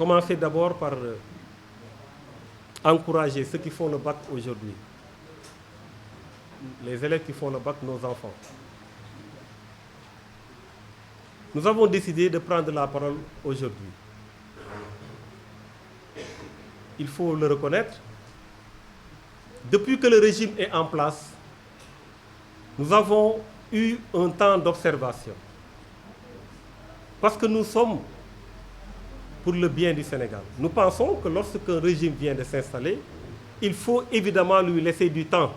commencer d'abord par encourager ceux qui font le bac aujourd'hui, les élèves qui font le bac, nos enfants. Nous avons décidé de prendre la parole aujourd'hui. Il faut le reconnaître. Depuis que le régime est en place, nous avons eu un temps d'observation. Parce que nous sommes pour le bien du Sénégal. Nous pensons que lorsqu'un régime vient de s'installer, il faut évidemment lui laisser du temps.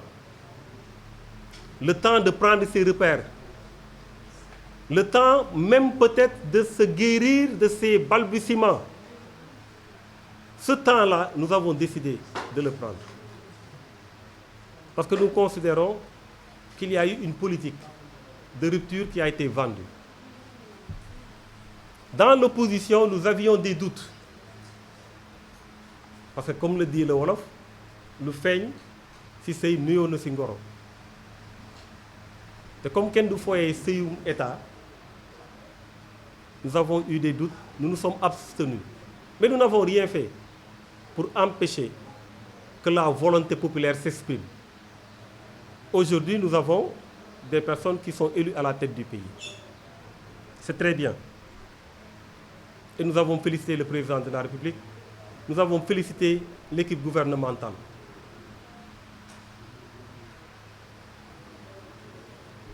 Le temps de prendre ses repères. Le temps même peut-être de se guérir de ses balbutiements. Ce temps-là, nous avons décidé de le prendre. Parce que nous considérons qu'il y a eu une politique de rupture qui a été vendue. Dans l'opposition, nous avions des doutes. Parce que comme le dit le Wolof, lu feeñ ci sëy nuyoo na ci ngoro. Et comme kenn du foyee sëyum État, nous avons eu des doutes, nous nous sommes abstenus. Mais nous n'avons rien fait pour empêcher que la volonté populaire s'exprime. Aujourd'hui, nous avons des personnes qui sont élues à la tête du pays. C'est très bien. Et nous avons félicité le président de la République. Nous avons félicité l'équipe gouvernementale.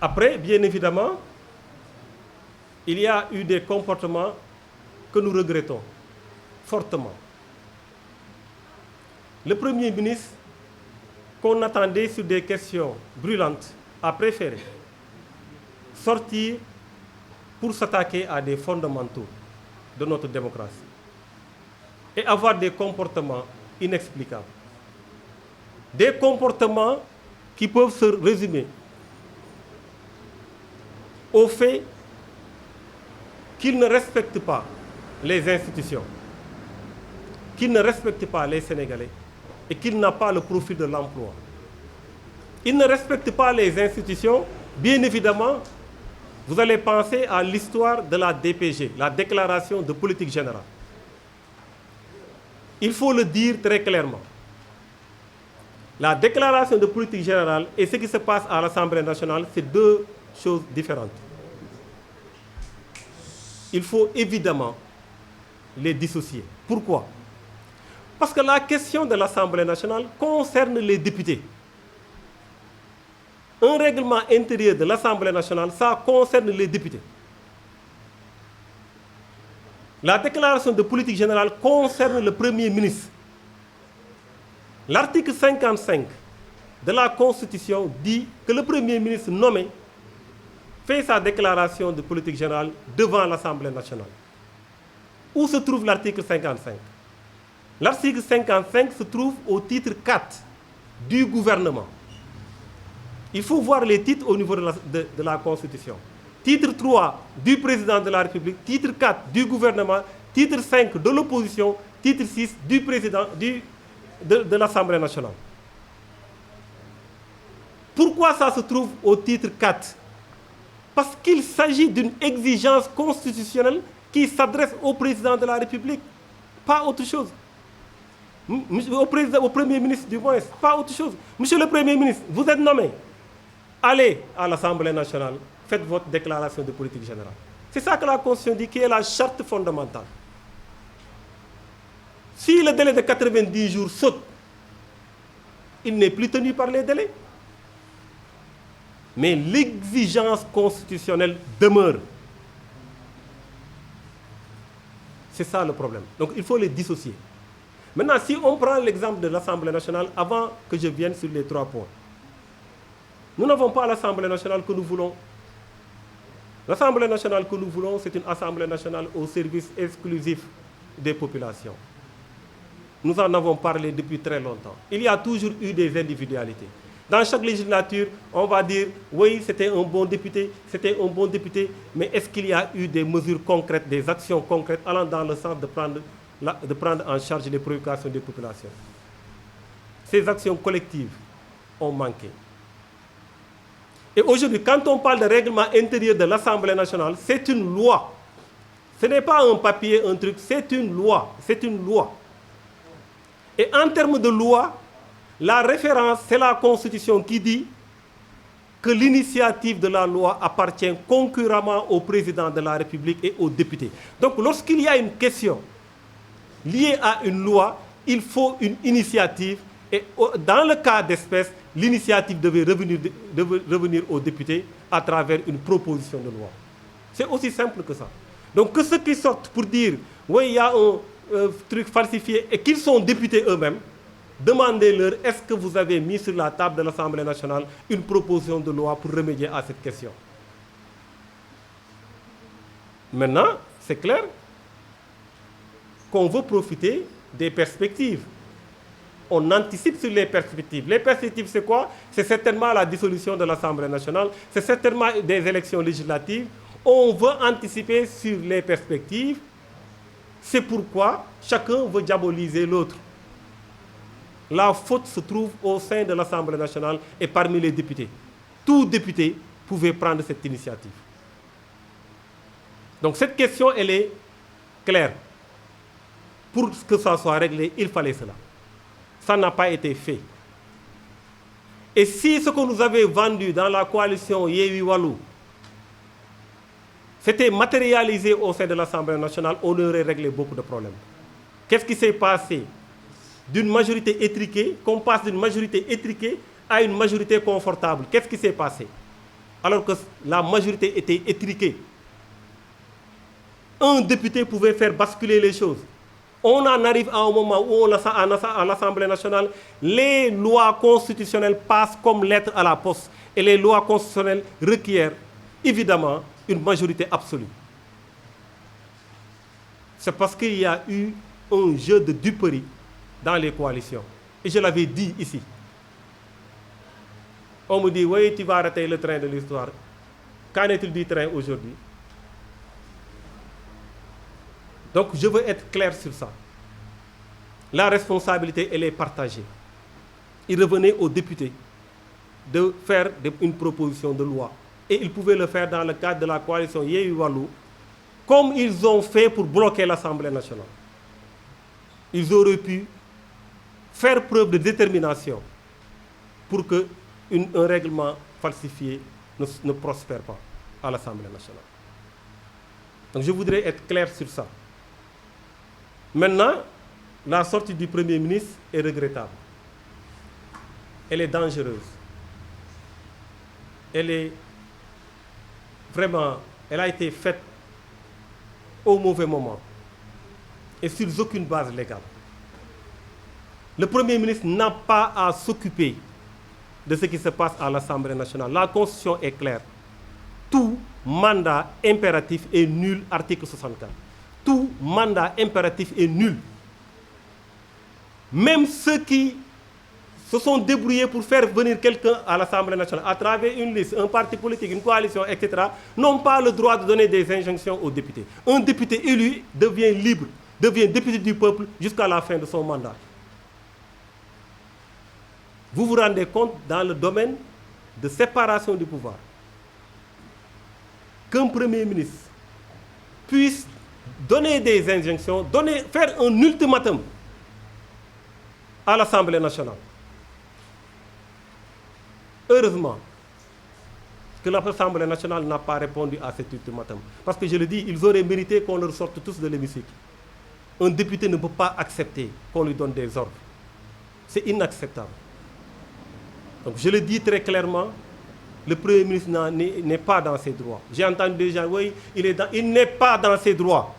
Après, bien évidemment, il y a eu des comportements que nous regrettons fortement. Le Premier ministre, qu'on attendait sur des questions brûlantes, a préféré sortir pour s'attaquer à des fondamentaux de notre démocratie et avoir des comportements inexplicables. Des comportements qui peuvent se résumer au fait qu'il ne respecte pas les institutions, qu'il ne respecte pas les Sénégalais et qu'il n'a pas le profil de l'emploi. Il ne respecte pas les institutions. Bien évidemment, vous allez penser à l'histoire de la DPG, la déclaration de politique générale. Il faut le dire très clairement. La déclaration de politique générale et ce qui se passe à l'Assemblée nationale, c'est deux choses différentes. Il faut évidemment les dissocier. Pourquoi? Parce que la question de l'Assemblée nationale concerne les députés. Un règlement intérieur de l'Assemblée nationale, ça concerne les députés. La déclaration de politique générale concerne le Premier ministre. L'article 55 de la Constitution dit que le Premier ministre nommé fait sa déclaration de politique générale devant l'Assemblée nationale. Où se trouve l'article 55? L'article 55 se trouve au titre 4 du gouvernement. Il faut voir les titres au niveau de la Constitution. Titre 3 du président de la République, titre 4 du gouvernement, titre 5 de l'opposition, titre 6 du président de l'Assemblée nationale. Pourquoi ça se trouve au titre 4? Parce qu'il s'agit d'une exigence constitutionnelle qui s'adresse au président de la République, pas autre chose. Au Premier ministre du moins, pas autre chose. Monsieur le Premier ministre, vous êtes nommé. Allez à l'Assemblée nationale, faites votre déclaration de politique générale. C'est ça que la Constitution dit, qui est la charte fondamentale. Si le délai de 90 jours saute, il n'est plus tenu par les délais. Mais l'exigence constitutionnelle demeure. C'est ça le problème. Donc il faut les dissocier. Maintenant, si on prend l'exemple de l'Assemblée nationale, avant que je vienne sur les 3 points, nous n'avons pas l'Assemblée nationale que nous voulons. L'Assemblée nationale que nous voulons, c'est une Assemblée nationale au service exclusif des populations. Nous en avons parlé depuis très longtemps. Il y a toujours eu des individualités. Dans chaque législature, on va dire, oui, c'était un bon député, mais est-ce qu'il y a eu des mesures concrètes, des actions concrètes allant dans le sens de prendre en charge les préoccupations des populations? Ces actions collectives ont manqué. Et aujourd'hui, quand on parle de règlement intérieur de l'Assemblée nationale, c'est une loi. Ce n'est pas un papier, un truc, c'est une loi. C'est une loi. Et en termes de loi, la référence, c'est la Constitution qui dit que l'initiative de la loi appartient concurremment au président de la République et aux députés. Donc lorsqu'il y a une question liée à une loi, il faut une initiative. Et dans le cas d'espèce, l'initiative devait revenir aux députés à travers une proposition de loi. C'est aussi simple que ça. Donc que ceux qui sortent pour dire « oui, il y a un truc falsifié » et qu'ils sont députés eux-mêmes, demandez-leur est-ce que vous avez mis sur la table de l'Assemblée nationale une proposition de loi pour remédier à cette question. Maintenant, c'est clair qu'on veut profiter des perspectives. On anticipe sur les perspectives. Les perspectives, c'est quoi? C'est certainement la dissolution de l'Assemblée nationale, c'est certainement des élections législatives. On veut anticiper sur les perspectives. C'est pourquoi chacun veut diaboliser l'autre. La faute se trouve au sein de l'Assemblée nationale et parmi les députés. Tout député pouvait prendre cette initiative. Donc cette question, elle est claire. Pour que ça soit réglé, il fallait cela. Ça n'a pas été fait. Et si ce que nous avions vendu dans la coalition Yewwi Wallu s'était matérialisé au sein de l'Assemblée nationale, on aurait réglé beaucoup de problèmes. Qu'est-ce qui s'est passé? D'une majorité étriquée, qu'on passe d'une majorité étriquée à une majorité confortable. Qu'est-ce qui s'est passé? Alors que la majorité était étriquée. Un député pouvait faire basculer les choses. On en arrive à un moment où, à l'Assemblée nationale, les lois constitutionnelles passent comme lettre à la poste. Et les lois constitutionnelles requièrent, évidemment, une majorité absolue. C'est parce qu'il y a eu un jeu de duperie dans les coalitions. Et je l'avais dit ici. On me dit, oui, tu vas rater le train de l'histoire. Qu'en est-il du train aujourd'hui? Donc, je veux être clair sur ça. La responsabilité, elle est partagée. Il revenait aux députés de faire une proposition de loi. Et ils pouvaient le faire dans le cadre de la coalition Yewwi Wallu, comme ils ont fait pour bloquer l'Assemblée nationale. Ils auraient pu faire preuve de détermination pour qu'un règlement falsifié ne prospère pas à l'Assemblée nationale. Donc je voudrais être clair sur ça. Maintenant, la sortie du Premier ministre est regrettable. Elle est dangereuse. Elle a été faite au mauvais moment et sur aucune base légale. Le Premier ministre n'a pas à s'occuper de ce qui se passe à l'Assemblée nationale. La Constitution est claire. Tout mandat impératif est nul, article 64. Tout mandat impératif est nul. Même ceux qui se sont débrouillés pour faire venir quelqu'un à l'Assemblée nationale à travers une liste, un parti politique, une coalition, etc., n'ont pas le droit de donner des injonctions aux députés. Un député élu devient libre, devient député du peuple jusqu'à la fin de son mandat. Vous vous rendez compte dans le domaine de séparation du pouvoir qu'un Premier ministre puisse donner des injonctions, faire un ultimatum à l'Assemblée nationale. Heureusement que l'Assemblée nationale n'a pas répondu à cet ultimatum. Parce que je le dis, ils auraient mérité qu'on leur sorte tous de l'hémicycle. Un député ne peut pas accepter qu'on lui donne des ordres. C'est inacceptable. Donc je le dis très clairement, le Premier ministre n'est pas dans ses droits. J'ai entendu des gens, oui, il n'est pas dans ses droits.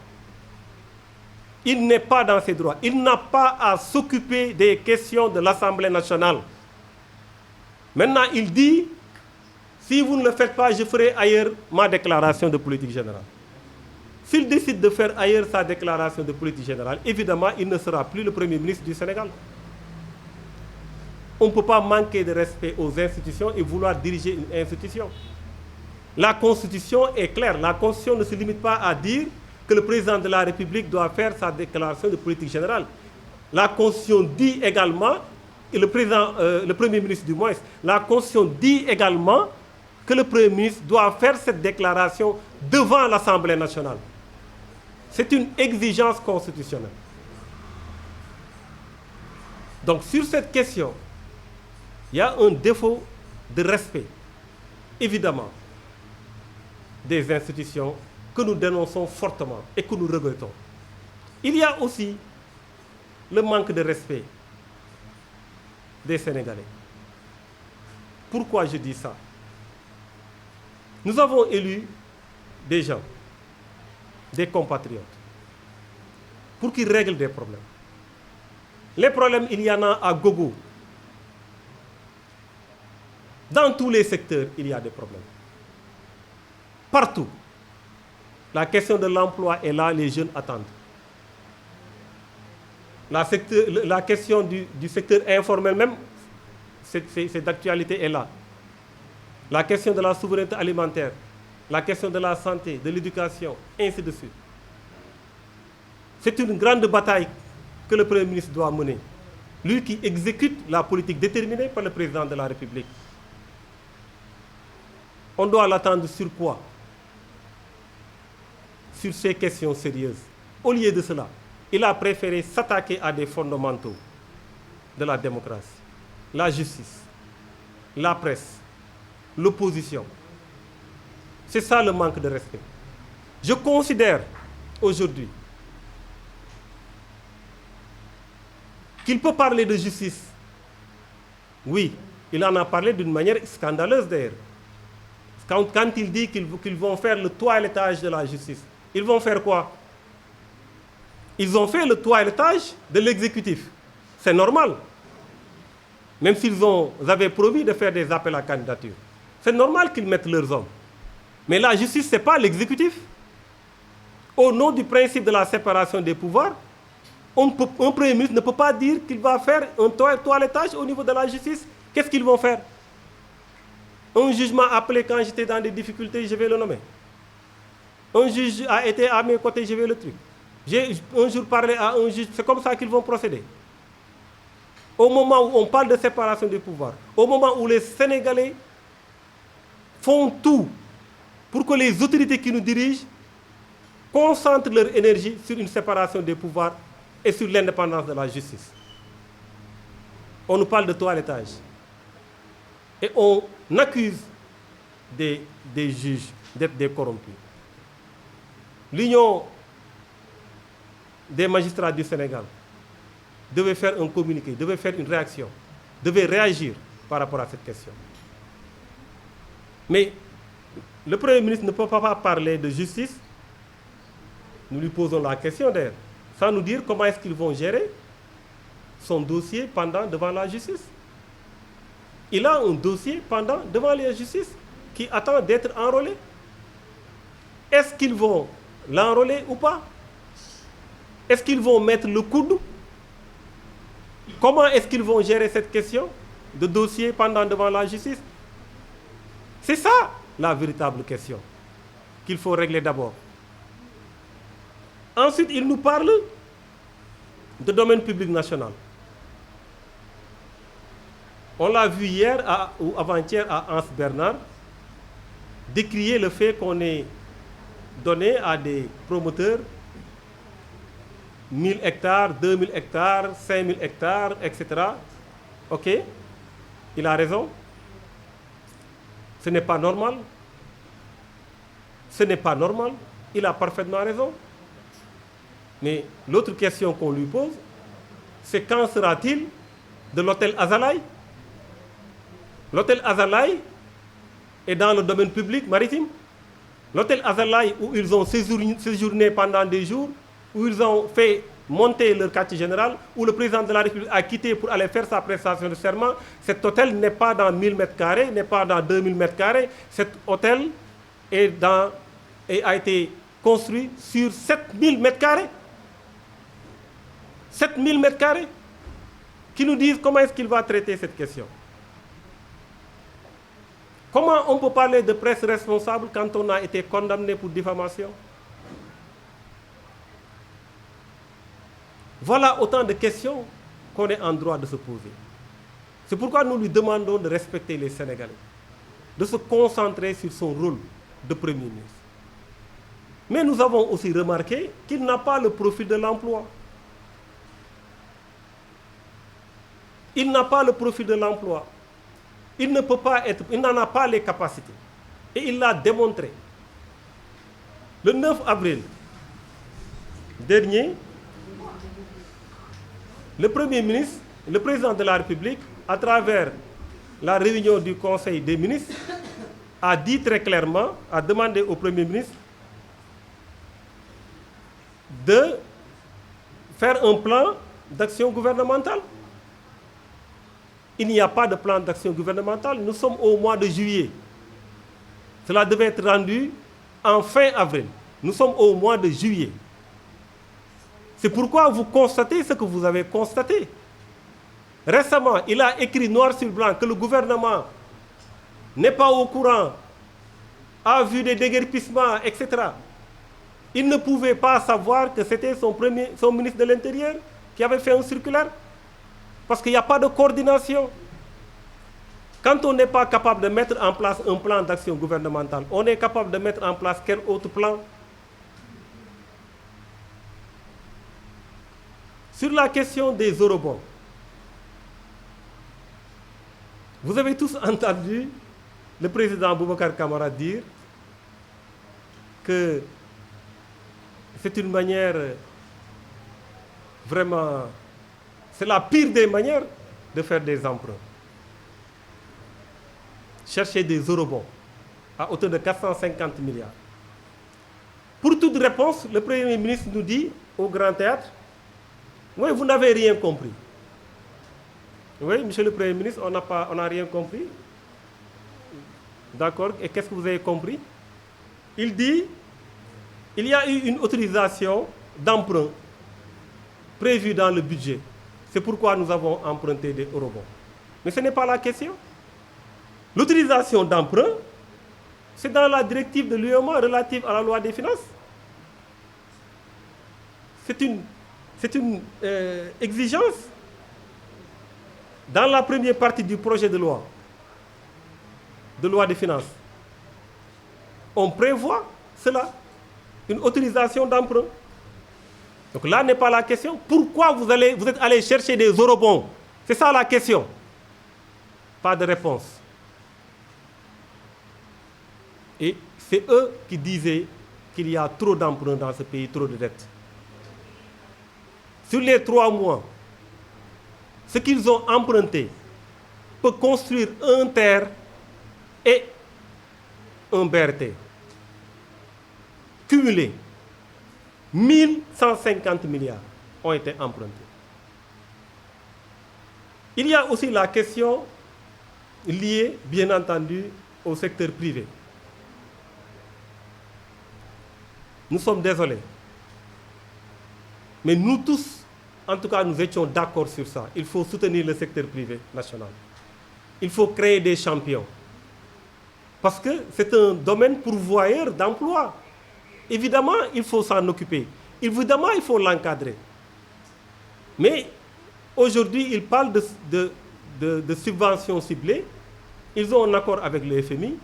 Il n'est pas dans ses droits. Il n'a pas à s'occuper des questions de l'Assemblée nationale. Maintenant, il dit, si vous ne le faites pas, je ferai ailleurs ma déclaration de politique générale. S'il décide de faire ailleurs sa déclaration de politique générale, évidemment, il ne sera plus le Premier ministre du Sénégal. On ne peut pas manquer de respect aux institutions et vouloir diriger une institution. La Constitution est claire. La Constitution ne se limite pas à dire que le président de la République doit faire sa déclaration de politique générale. La Constitution dit également, et le Premier ministre du moins, la Constitution dit également que le Premier ministre doit faire cette déclaration devant l'Assemblée nationale. C'est une exigence constitutionnelle. Donc sur cette question, il y a un défaut de respect, évidemment, des institutions que nous dénonçons fortement et que nous regrettons. Il y a aussi le manque de respect des Sénégalais. Pourquoi je dis ça? Nous avons élu des gens, des compatriotes, pour qu'ils règlent des problèmes. Les problèmes, il y en a à gogo. Dans tous les secteurs, il y a des problèmes. Partout. La question de l'emploi est là, les jeunes attendent. La question du secteur informel même, cette actualité est là. La question de la souveraineté alimentaire, la question de la santé, de l'éducation, ainsi de suite. C'est une grande bataille que le Premier ministre doit mener. Lui qui exécute la politique déterminée par le président de la République. On doit l'attendre sur quoi? Sur ces questions sérieuses. Au lieu de cela, il a préféré s'attaquer à des fondamentaux de la démocratie. La justice, la presse, l'opposition. C'est ça le manque de respect. Je considère aujourd'hui qu'il peut parler de justice. Oui, il en a parlé d'une manière scandaleuse d'ailleurs. Quand il dit qu'ils vont faire le toilettage de la justice, ils vont faire quoi? Ils ont fait le toilettage de l'exécutif. C'est normal. Même s'ils avaient promis de faire des appels à candidature. C'est normal qu'ils mettent leurs hommes. Mais la justice, ce n'est pas l'exécutif. Au nom du principe de la séparation des pouvoirs, un Premier ministre ne peut pas dire qu'il va faire un toilettage au niveau de la justice. Qu'est-ce qu'ils vont faire? Un juge m'a appelé quand j'étais dans des difficultés, je vais le nommer. Un juge a été à mes côtés, je vais le truc. J'ai un jour parlé à un juge, c'est comme ça qu'ils vont procéder. Au moment où on parle de séparation des pouvoirs, au moment où les Sénégalais font tout pour que les autorités qui nous dirigent concentrent leur énergie sur une séparation des pouvoirs et sur l'indépendance de la justice. On nous parle de toilettage. Et on accuse des juges d'être des corrompus. L'Union des magistrats du Sénégal devait faire un communiqué, devait faire une réaction, devait réagir par rapport à cette question. Mais le Premier ministre ne peut pas parler de justice. Nous lui posons la question d'ailleurs, sans nous dire comment est-ce qu'ils vont gérer son dossier devant la justice. Il a un dossier devant la justice qui attend d'être enrôlé. Est-ce qu'ils vont l'enrôler ou pas? Est-ce qu'ils vont mettre le coude? Comment est-ce qu'ils vont gérer cette question de dossier devant la justice? C'est ça la véritable question qu'il faut régler d'abord. Ensuite, il nous parle de domaine public national. On l'a vu hier ou avant-hier à Anse Bernard décrier le fait qu'on ait donné à des promoteurs 1000 hectares, 2000 hectares, 5000 hectares, etc. OK, il a raison. Ce n'est pas normal. Ce n'est pas normal. Il a parfaitement raison. Mais l'autre question qu'on lui pose, c'est quand sera-t-il de l'hôtel Azalaï? L'hôtel Azalaï est dans le domaine public maritime. L'hôtel Azalaï où ils ont séjourné pendant des jours, où ils ont fait monter leur quartier général, où le président de la République a quitté pour aller faire sa prestation de serment. Cet hôtel n'est pas dans 1000 m², n'est pas dans 2000 m². Cet hôtel a été construit sur 7000 m². 7000 m². Qui nous disent comment est-ce qu'il va traiter cette question. Comment on peut parler de presse responsable quand on a été condamné pour diffamation? Voilà autant de questions qu'on est en droit de se poser. C'est pourquoi nous lui demandons de respecter les Sénégalais, de se concentrer sur son rôle de Premier ministre. Mais nous avons aussi remarqué qu'il n'a pas le profil de l'emploi. Il n'a pas le profil de l'emploi. Il ne peut pas être, il n'en a pas les capacités. Et il l'a démontré. Le 9 avril dernier, le Premier ministre, le Président de la République, à travers la réunion du Conseil des ministres, a dit très clairement, a demandé au Premier ministre de faire un plan d'action gouvernementale. Il n'y a pas de plan d'action gouvernementale. Nous sommes au mois de juillet. Cela devait être rendu en fin avril. Nous sommes au mois de juillet. C'est pourquoi vous constatez ce que vous avez constaté. Récemment, il a écrit noir sur blanc que le gouvernement n'est pas au courant, a vu des déguerpissements, etc. Il ne pouvait pas savoir que c'était son ministre de l'Intérieur qui avait fait un circulaire. Parce qu'il n'y a pas de coordination. Quand on n'est pas capable de mettre en place un plan d'action gouvernemental, on est capable de mettre en place quel autre plan? Sur la question des eurobonds, vous avez tous entendu le président Boubacar Camara dire que c'est une manière vraiment, c'est la pire des manières de faire des emprunts. Chercher des eurobonds à hauteur de 450 milliards. Pour toute réponse, le Premier ministre nous dit au Grand Théâtre, oui, vous n'avez rien compris. Oui, monsieur le Premier ministre, on n'a rien compris. D'accord, et qu'est-ce que vous avez compris? Il dit, il y a eu une autorisation d'emprunt prévue dans le budget. C'est pourquoi nous avons emprunté des eurobonds. Mais ce n'est pas la question. L'utilisation d'emprunt, c'est dans la directive de l'UEMOA relative à la loi des finances. C'est une exigence. Dans la première partie du projet de loi des finances, on prévoit cela, une autorisation d'emprunt. Donc là n'est pas la question. Pourquoi vous êtes allé chercher des eurobonds? C'est ça la question. Pas de réponse. Et c'est eux qui disaient qu'il y a trop d'emprunts dans ce pays, trop de dettes. Sur les 3 mois, ce qu'ils ont emprunté peut construire un TER et un BRT. Cumulés, 1150 milliards ont été empruntés. Il y a aussi la question liée, bien entendu, au secteur privé. Nous sommes désolés. Mais nous tous, en tout cas, nous étions d'accord sur ça. Il faut soutenir le secteur privé national. Il faut créer des champions. Parce que c'est un domaine pourvoyeur d'emplois. Évidemment, il faut s'en occuper. Évidemment, il faut l'encadrer. Mais aujourd'hui, ils parlent de subventions ciblées. Ils ont un accord avec le FMI.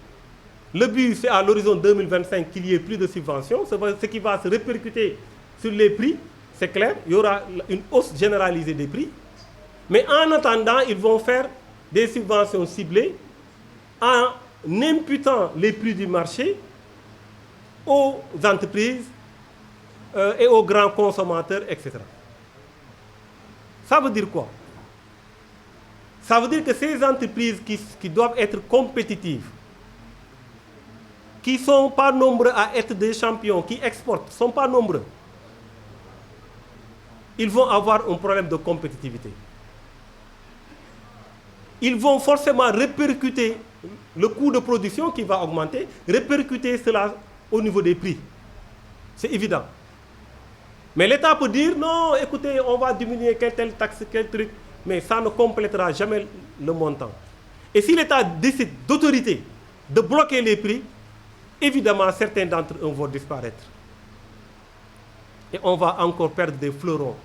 Le but, c'est à l'horizon 2025 qu'il y ait plus de subventions, ce qui va se répercuter sur les prix. C'est clair, il y aura une hausse généralisée des prix. Mais en attendant, ils vont faire des subventions ciblées en imputant les prix du marché aux entreprises et aux grands consommateurs, etc. Ça veut dire quoi? Ça veut dire que ces entreprises qui doivent être compétitives, qui ne sont pas nombreux à être des champions, qui exportent, ne sont pas nombreux, ils vont avoir un problème de compétitivité. Ils vont forcément répercuter le coût de production qui va augmenter, répercuter cela au niveau des prix. C'est évident. Mais l'État peut dire, non, écoutez, on va diminuer telle taxe, quel truc, mais ça ne complétera jamais le montant. Et si l'État décide d'autorité de bloquer les prix, évidemment, certains d'entre eux vont disparaître. Et on va encore perdre des fleurons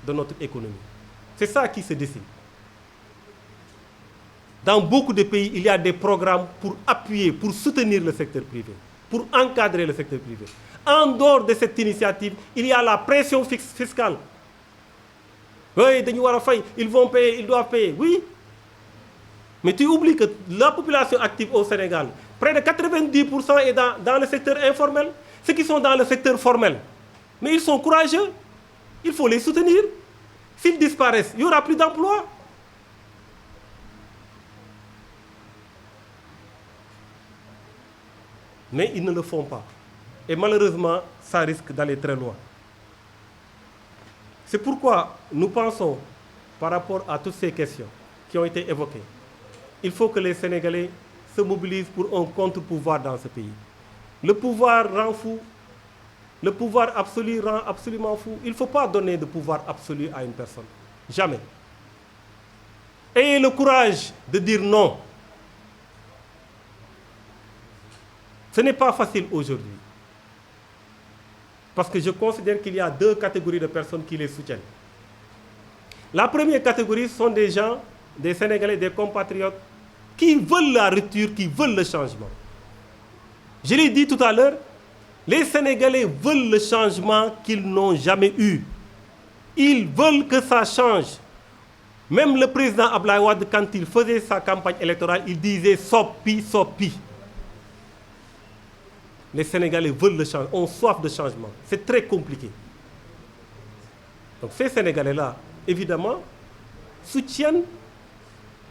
de notre économie. C'est ça qui se décide. Dans beaucoup de pays, il y a des programmes pour appuyer, pour soutenir le secteur privé, pour encadrer le secteur privé. En dehors de cette initiative, il y a la pression fiscale. Oui, ils vont payer, ils doivent payer. Oui. Mais tu oublies que la population active au Sénégal, près de 90% est dans le secteur informel. Ceux qui sont dans le secteur formel, mais ils sont courageux. Il faut les soutenir. S'ils disparaissent, il n'y aura plus d'emploi. Mais ils ne le font pas. Et malheureusement, ça risque d'aller très loin. C'est pourquoi nous pensons, par rapport à toutes ces questions qui ont été évoquées, il faut que les Sénégalais se mobilisent pour un contre-pouvoir dans ce pays. Le pouvoir rend fou. Le pouvoir absolu rend absolument fou. Il ne faut pas donner de pouvoir absolu à une personne. Jamais. Ayez le courage de dire non. Ce n'est pas facile aujourd'hui. Parce que je considère qu'il y a deux catégories de personnes qui les soutiennent. La première catégorie sont des gens, des Sénégalais, des compatriotes, qui veulent la rupture, qui veulent le changement. Je l'ai dit tout à l'heure, les Sénégalais veulent le changement qu'ils n'ont jamais eu. Ils veulent que ça change. Même le président Abdoulaye Wade, quand il faisait sa campagne électorale, il disait « Sopi, Sopi ». Les Sénégalais veulent le changement, ont soif de changement. C'est très compliqué. Donc ces Sénégalais-là, évidemment, soutiennent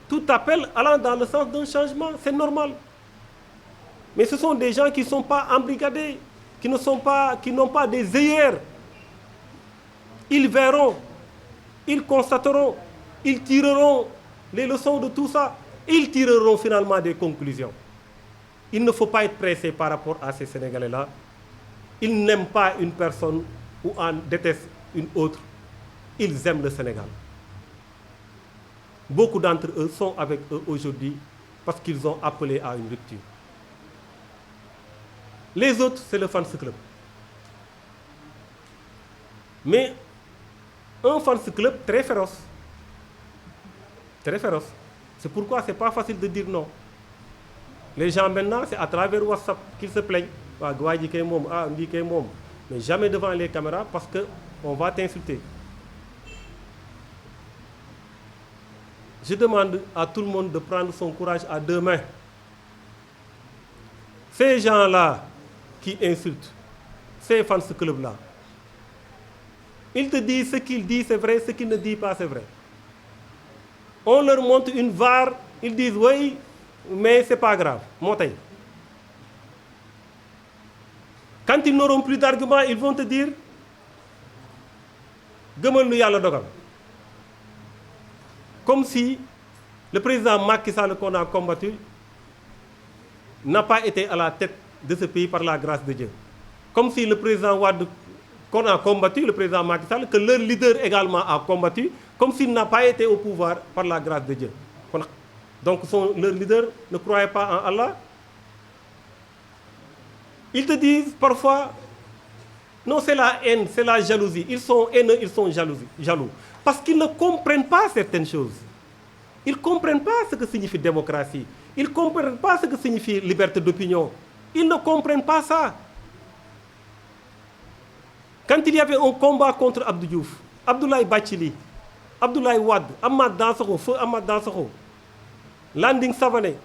tout appel allant dans le sens d'un changement. C'est normal. Mais ce sont des gens qui ne sont pas embrigadés, qui n'ont pas des œillères. Ils verront, ils constateront, ils tireront les leçons de tout ça. Ils tireront finalement des conclusions. Il ne faut pas être pressé par rapport à ces Sénégalais-là. Ils n'aiment pas une personne ou en détestent une autre. Ils aiment le Sénégal. Beaucoup d'entre eux sont avec eux aujourd'hui parce qu'ils ont appelé à une rupture. Les autres, c'est le fans club. Mais un fans club très féroce. Très féroce. C'est pourquoi ce n'est pas facile de dire non. Les gens maintenant, c'est à travers WhatsApp qu'ils se plaignent. Mais jamais devant les caméras parce qu'on va t'insulter. Je demande à tout le monde de prendre son courage à deux mains. Ces gens-là qui insultent, ces fans de club-là, ils te disent ce qu'ils disent, c'est vrai, ce qu'ils ne disent pas, c'est vrai. On leur montre une VAR, ils disent oui, mais c'est pas grave. Quand ils n'auront plus d'arguments, ils vont te dire comme si le président Macky Sall qu'on a combattu n'a pas été à la tête de ce pays par la grâce de Dieu. Comme si le président Wade qu'on a combattu, le président Macky Sall, que leur leader également a combattu, comme s'il n'a pas été au pouvoir par la grâce de Dieu. Donc leur leader ne croyait pas en Allah. Ils te disent parfois, non, c'est la haine, c'est la jalousie. Ils sont haineux, ils sont jaloux. Parce qu'ils ne comprennent pas certaines choses. Ils ne comprennent pas ce que signifie démocratie. Ils ne comprennent pas ce que signifie liberté d'opinion. Ils ne comprennent pas ça. Quand il y avait un combat contre Abdou Diouf, Abdoulaye Bathily, Abdoulaye Wade, Ahmad Dansokho, Feu Ahmad Dansokho, Landing Savané,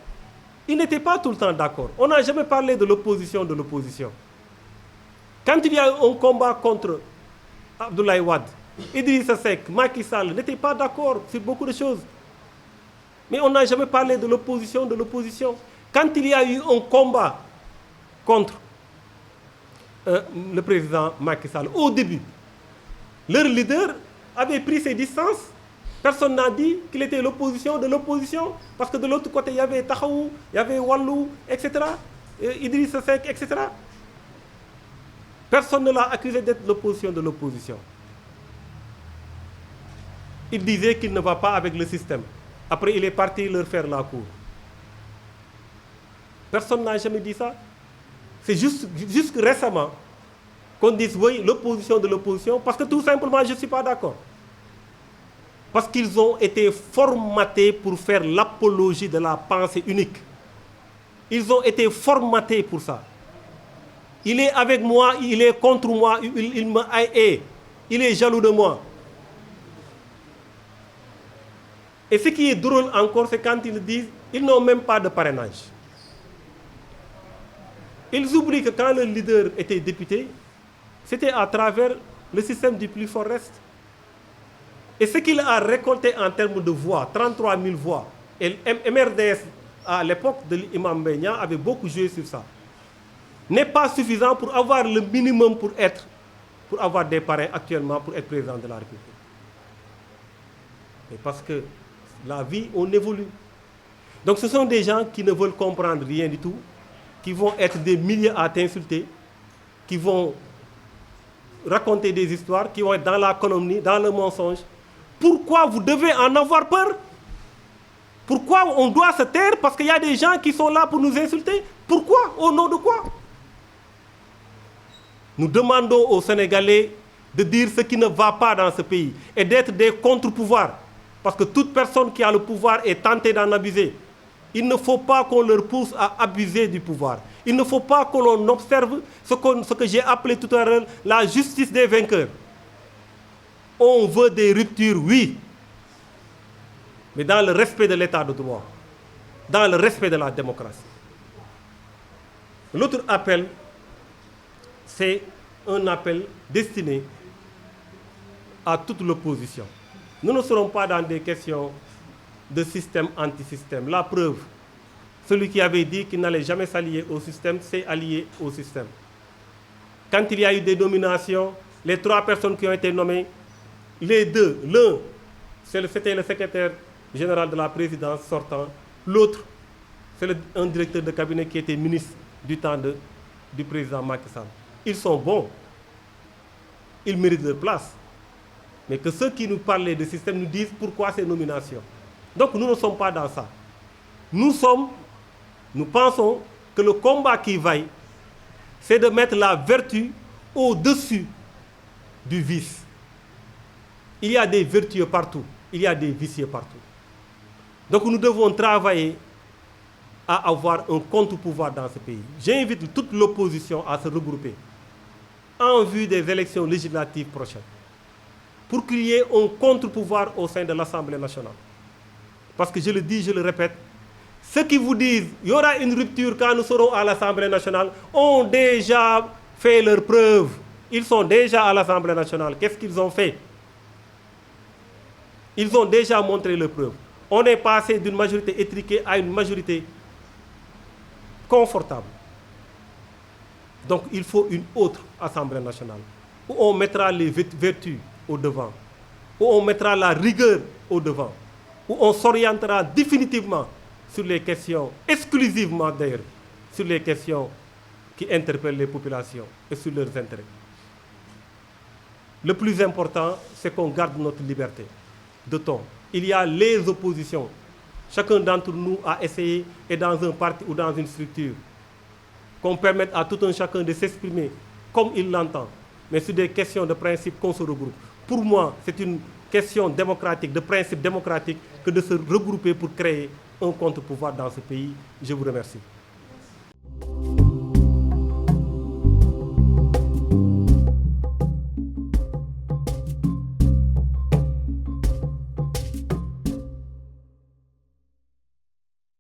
ils n'étaient pas tout le temps d'accord. On n'a jamais parlé de l'opposition de l'opposition. Quand il y a eu un combat contre Abdoulaye Wade, Idrissa Seck, Macky Sall n'étaient pas d'accord sur beaucoup de choses. Mais on n'a jamais parlé de l'opposition de l'opposition. Quand il y a eu un combat contre le président Macky Sall, au début, leur leader avait pris ses distances. Personne n'a dit qu'il était l'opposition de l'opposition, parce que de l'autre côté, il y avait Tahaou, il y avait Wallou, etc., Idrissa Seck, etc. Personne ne l'a accusé d'être l'opposition de l'opposition. Il disait qu'il ne va pas avec le système. Après, il est parti leur faire la cour. Personne n'a jamais dit ça. C'est juste récemment qu'on dise oui, l'opposition de l'opposition, parce que tout simplement, je ne suis pas d'accord. Parce qu'ils ont été formatés pour faire l'apologie de la pensée unique. Ils ont été formatés pour ça. Il est avec moi, il est contre moi, il me hait, il est jaloux de moi. Et ce qui est drôle encore, c'est quand ils disent qu'ils n'ont même pas de parrainage. Ils oublient que quand le leader était député, c'était à travers le système du plus fort reste. Et ce qu'il a récolté en termes de voix, 33 000 voix, et MRDS, à l'époque de l'imam Beignan, avait beaucoup joué sur ça, n'est pas suffisant pour avoir le minimum pour avoir des parrains actuellement pour être président de la République. Et parce que la vie, on évolue. Donc ce sont des gens qui ne veulent comprendre rien du tout, qui vont être des milliers à t'insulter, qui vont raconter des histoires, qui vont être dans la calomnie, dans le mensonge. Pourquoi vous devez en avoir peur? Pourquoi on doit se taire? Parce qu'il y a des gens qui sont là pour nous insulter. Pourquoi? Au nom de quoi? Nous demandons aux Sénégalais de dire ce qui ne va pas dans ce pays et d'être des contre-pouvoirs. Parce que toute personne qui a le pouvoir est tentée d'en abuser. Il ne faut pas qu'on leur pousse à abuser du pouvoir. Il ne faut pas que l'on observe ce que j'ai appelé tout à l'heure la justice des vainqueurs. On veut des ruptures, oui, mais dans le respect de l'état de droit, dans le respect de la démocratie. L'autre appel, c'est un appel destiné à toute l'opposition. Nous ne serons pas dans des questions de système anti-système. La preuve, celui qui avait dit qu'il n'allait jamais s'allier au système, s'est allié au système. Quand il y a eu des nominations, les 3 personnes qui ont été nommées, les 2, l'un, c'était le secrétaire général de la présidence sortant, l'autre, c'est un directeur de cabinet qui était ministre du temps du président Macky Sall. Ils sont bons, ils méritent leur place. Mais que ceux qui nous parlaient de système nous disent pourquoi ces nominations. Donc nous ne sommes pas dans ça. Nous pensons que le combat qui vaille, c'est de mettre la vertu au-dessus du vice. Il y a des vertueux partout, il y a des vicieux partout. Donc nous devons travailler à avoir un contre-pouvoir dans ce pays. J'invite toute l'opposition à se regrouper en vue des élections législatives prochaines pour qu'il y ait un contre-pouvoir au sein de l'Assemblée nationale. Parce que je le dis, je le répète, ceux qui vous disent qu'il y aura une rupture quand nous serons à l'Assemblée nationale ont déjà fait leurs preuves. Ils sont déjà à l'Assemblée nationale. Qu'est-ce qu'ils ont fait? Ils ont déjà montré leurs preuves. On est passé d'une majorité étriquée à une majorité confortable. Donc il faut une autre Assemblée nationale où on mettra les vertus au devant, où on mettra la rigueur au devant, où on s'orientera définitivement sur les questions, exclusivement d'ailleurs, sur les questions qui interpellent les populations et sur leurs intérêts. Le plus important, c'est qu'on garde notre liberté de ton. Il y a les oppositions. Chacun d'entre nous a essayé, et dans un parti ou dans une structure, qu'on permette à tout un chacun de s'exprimer comme il l'entend, mais sur des questions de principe qu'on se regroupe. Pour moi, c'est une question démocratique, de principe démocratique, que de se regrouper pour créer un contre-pouvoir dans ce pays. Je vous remercie.